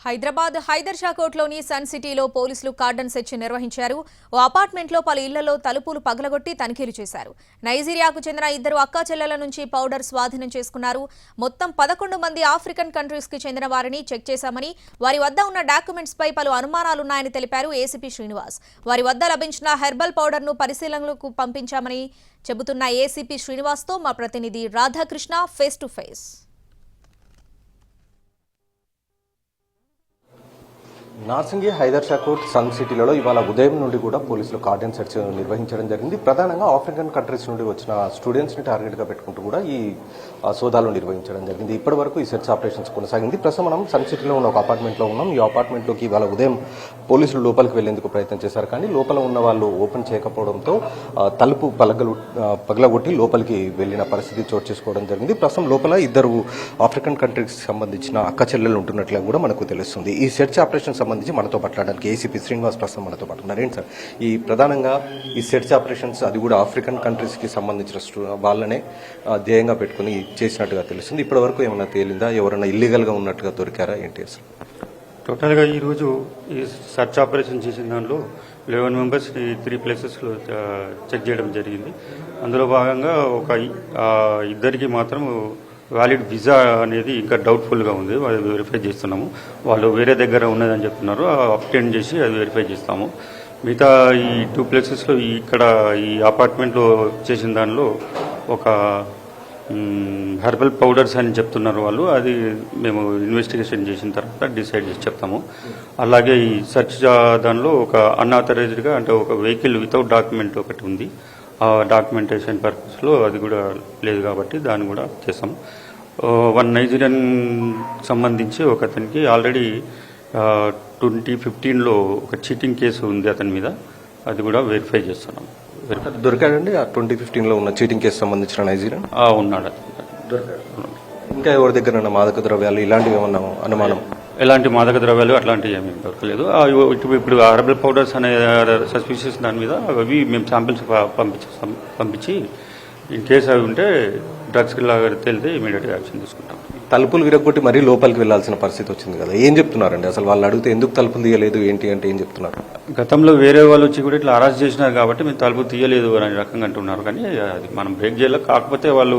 Hyderabad Hyder Shah కోట్లోని sun సిటీలో పోలీసులు cordon search నిర్వహించారు. ఓ అపార్ట్మెంట్లో పలు ఇళ్లలో తలుపులు పగలగొట్టి తనిఖీలు చేశారు. నైజీరియాకు చెందిన ఇద్దరు అక్కాచెల్లెల నుంచి పౌడర్ స్వాధీనం చేసుకున్నారు. మొత్తం 11 మంది ఆఫ్రికన్ కంట్రీస్ కి చెందిన వారిని చెక్ చేశామని, వారి వద్ద ఉన్న డాక్యుమెంట్స్ పై పలు అనుమానాలున్నాయని తెలిపారు ఏసీపీ శ్రీనివాస్. వారి వద్ద లభించిన హెర్బల్ పౌడర్ ను పరిశీలనలకు పంపించామని చెబుతున్న ఏసీపీ శ్రీనివాస్ తో మా ప్రతినిధి Radhakrishna face to face. Narsingi Hydershakote సన్ సిటీలలో ఇవాళ ఉదయం నుండి కూడా పోలీసులు కార్డన్ సెర్చ్ నిర్వహించడం జరిగింది. ప్రధానంగా ఆఫ్రికన్ కంట్రీస్ నుండి వచ్చిన స్టూడెంట్స్ ని టార్గెట్ గా పెట్టుకుంటూ కూడా ఈ సోదాలు నిర్వహించడం జరిగింది. ఇప్పటి వరకు ఈ సెర్చ్ ఆపరేషన్స్ కొనసాగింది. ప్రస్తుతం మనం సన్ సిటీలో ఉన్న ఒక అపార్ట్మెంట్ లో ఉన్నాం. ఈ అపార్ట్మెంట్ లోకి ఇవాళ ఉదయం పోలీసులు లోపలికి వెళ్లేందుకు ప్రయత్నం చేశారు. కానీ లోపల ఉన్న వాళ్ళు ఓపెన్ చేయకపోవడంతో తలుపు పగలగొట్టి లోపలికి వెళ్లిన పరిస్థితి చోటు చేసుకోవడం జరిగింది. ప్రస్తుతం లోపల ఇద్దరు ఆఫ్రికన్ కంట్రీస్ సంబంధించిన అక్క చెల్లెలు ఉంటున్నట్లుగా కూడా మనకు తెలుస్తుంది. ఈ సెర్చ్ ఆపరేషన్ సంబంధించి మనతో మాట్లాడడానికి ఏసీపీ శ్రీనివాస్ ప్రస్తుతం మనతో పాటు ఉన్నారు. ఏంటి సార్ ఈ ప్రధానంగా ఈ సెర్చ్ ఆపరేషన్స్ అది కూడా ఆఫ్రికన్ కంట్రీస్ కి సంబంధించిన వాళ్ళనే ధ్యేయంగా పెట్టుకుని చేసినట్టుగా తెలుస్తుంది. ఇప్పటి వరకు ఏమైనా తేలిందా? ఎవరైనా ఇల్లీగల్ గా ఉన్నట్టుగా దొరికారా? ఏంటి అసలు టోటల్ గా ఈ రోజు ఈ సెర్చ్ ఆపరేషన్ చేసిన దానిలో 11 మెంబర్స్ 3 ప్లేసెస్ లో చెక్ చేయడం జరిగింది. అందులో భాగంగా ఒక ఇద్దరికి మాత్రం వ్యాలిడ్ వీసా అనేది ఇంకా డౌట్ఫుల్గా ఉంది. అది వెరిఫై చేస్తున్నాము. వాళ్ళు వేరే దగ్గర ఉన్నదని చెప్తున్నారు. అప్టెండ్ చేసి అది వెరిఫై చేస్తాము. మిగతా ఈ 2 ప్లేసెస్లో ఇక్కడ ఈ అపార్ట్మెంట్లో చేసిన దానిలో ఒక హెర్బల్ పౌడర్స్ అని చెప్తున్నారు వాళ్ళు. అది మేము ఇన్వెస్టిగేషన్ చేసిన తర్వాత డిసైడ్ చేసి చెప్తాము. అలాగే ఈ సెర్చ్ దానిలో ఒక అన్ఆథరైజ్డ్గా అంటే ఒక వెహికల్ వితౌట్ డాక్యుమెంట్ ఒకటి ఉంది. ఆ డాక్యుమెంటేషన్ పర్పస్లో అది కూడా లేదు కాబట్టి దాన్ని కూడా చేస్తాము. 1 నైజీరియన్ సంబంధించి ఒక అతనికి ఆల్రెడీ 2015లో ఒక చీటింగ్ కేసు ఉంది అతని మీద. అది కూడా వెరిఫై చేస్తున్నాం. దొరికాడండి ఆ 2015లో ఉన్న చీటింగ్ కేసు సంబంధించిన నైజీరియన్ ఉన్నాడు. ఇంకా ఎవరి దగ్గర మాదక ద్రవ్యాలు ఇలాంటివి ఏమన్నా అనుమానం? ఎలాంటి మాదక ద్రవ్యాలు అట్లాంటివి ఏమీ దొరకలేదు. ఇప్పుడు హెర్బల్ పౌడర్స్ అనే సస్పిషియస్ దాని మీద అవి మేము శాంపిల్స్ పంపించి ఇన్ కేసు అవి ఉంటే డ్రగ్స్ లాగా తేలితే ఇమీడియట్గా యాక్షన్ తీసుకుంటాం. తలుపులు విరగొట్టి మరీ లోపలికి వెళ్లాల్సిన పరిస్థితి వచ్చింది కదా, ఏం చెప్తున్నారండి అసలు? వాళ్ళు అడిగితే ఎందుకు తలుపులు తీయలేదు ఏంటి అంటే ఏం చెప్తున్నారు? గతంలో వేరే వాళ్ళు వచ్చి కూడా ఇట్లా అరెస్ట్ చేసినారు కాబట్టి మేము తలుపు తీయలేదు అనే రకంగా అంటున్నారు. కానీ అది మనం బ్రేక్ చేయలేదు. కాకపోతే వాళ్ళు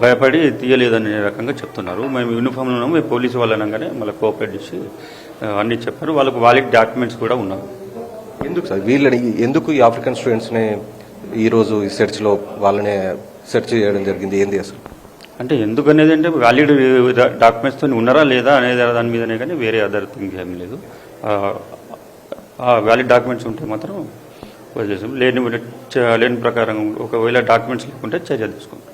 భయపడి తీయలేదు అనే రకంగా చెప్తున్నారు. మేము యూనిఫామ్లో ఉన్నాము, మేము పోలీసు వాళ్ళు అనగానే మళ్ళీ కోఆపరేట్ చేసి అన్నీ చెప్పారు. వాళ్ళకు వాలిడ్ డాక్యుమెంట్స్ కూడా ఉన్నాయి. ఎందుకు సార్ వీళ్ళని ఎందుకు ఈ ఆఫ్రికన్ స్టూడెంట్స్ని ఈరోజు ఈ సెర్చ్లో వాళ్ళనే సెర్చ్ చేయడం జరిగింది? ఏంది అసలు అంటే ఎందుకనేది అంటే వ్యాలిడ్ డాక్యుమెంట్స్తో ఉన్నారా లేదా అనేది దాని మీదనే, కానీ వేరే అదర్ థింగ్ ఏమీ లేదు. వ్యాలిడ్ డాక్యుమెంట్స్ ఉంటే మాత్రం వదిలేసాం. లేని ప్రకారం ఒకవేళ డాక్యుమెంట్స్ లేకుంటే చర్య తీసుకుంటాం.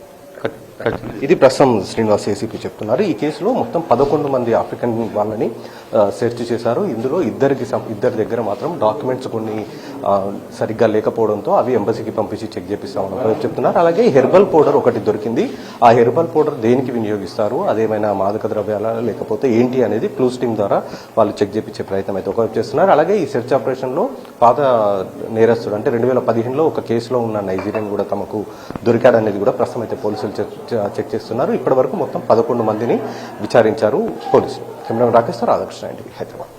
ఇది ప్రస్తుతం శ్రీనివాస్ ఏసీపీ చెప్తున్నారు. ఈ కేసులో మొత్తం 11 మంది ఆఫ్రికన్ వాళ్ళని సెర్చ్ చేశారు. ఇందులో ఇద్దరి దగ్గర మాత్రం డాక్యుమెంట్స్ కొన్ని సరిగ్గా లేకపోవడంతో అవి ఎంబసీకి పంపించి చెక్ చేపిస్తామని చెప్తున్నారు. అలాగే హెర్బల్ పౌడర్ ఒకటి దొరికింది. ఆ హెర్బల్ పౌడర్ దేనికి వినియోగిస్తారు, అదేమైనా మాదక ద్రవ్యాల లేకపోతే ఏంటి అనేది క్లూస్ టీమ్ ద్వారా వాళ్ళు చెక్ చేపించే ప్రయత్నం అయితే ఒకవైపు చేస్తున్నారు. అలాగే ఈ సెర్చ్ ఆపరేషన్ లో పాత నేరస్తుడు అంటే 2015లో ఒక కేసులో ఉన్న నైజీరియన్ కూడా తమకు దొరికాడనేది కూడా ప్రస్తుతం అయితే పోలీసులు చెక్ చేస్తున్నారు. ఇప్పటి వరకు మొత్తం 11 మందిని విచారించారు పోలీసులు. కెమెరా రాకేష్, రాధాకృష్ణ, హైదరాబాద్.